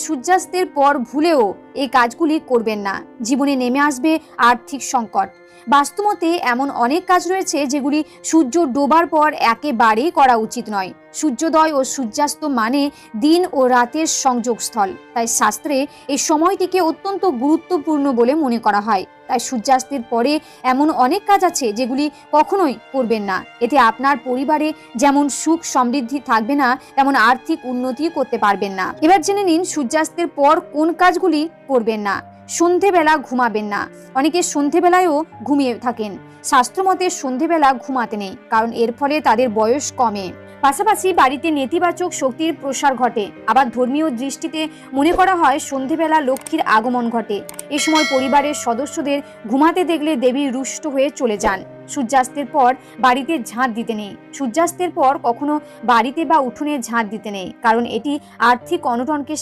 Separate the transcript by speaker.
Speaker 1: সূর্যাস্তের পর ভুলেও এই কাজগুলি করবেন না, জীবনে নেমে আসবে আর্থিক সংকট। বাস্তুমতে এমন অনেক কাজ রয়েছে যেগুলি সূর্য ডোবার পর একেবারেই করা উচিত নয়। সূর্যোদয় ও সূর্যাস্ত মানে দিন ও রাতের সংযোগস্থল, তাই শাস্ত্রে এই সময়টিকে অত্যন্ত গুরুত্বপূর্ণ বলে মনে করা হয়। তাই সূর্যাস্তের পরে এমন অনেক কাজ আছে যেগুলি কখনোই করবেন না। এতে আপনার পরিবারে যেমন সুখ সমৃদ্ধি থাকবে না, তেমন আর্থিক উন্নতি করতে পারবেন না। এবার জেনে নিন সূর্যাস্তের পর কোন কাজগুলি করবেন না। সন্ধেবেলা ঘুমাবেন না। অনেকে সন্ধেবেলায়ও ঘুমিয়ে থাকেন। শাস্ত্রমতে সন্ধেবেলা ঘুমাতে নেই, কারণ এর ফলে তাদের বয়স কমে। পাশাপাশি বাড়িতে নেতিবাচক শক্তির প্রসার ঘটে। আবার ধর্মীয় দৃষ্টিতে মনে করা হয় সন্ধেবেলা লক্ষ্মীর আগমন ঘটে। এ সময় পরিবারের সদস্যদের ঘুমাতে দেখলে দেবী রুষ্ট হয়ে চলে যান। সূর্যাস্তের পর বাড়িতে ঝাঁট দিতে নেই। সূর্যাস্তের পর কখনো বাড়িতে বা উঠোনে ঝাঁট দিতে নেই, কারণ এটি আর্থিক অনটনকে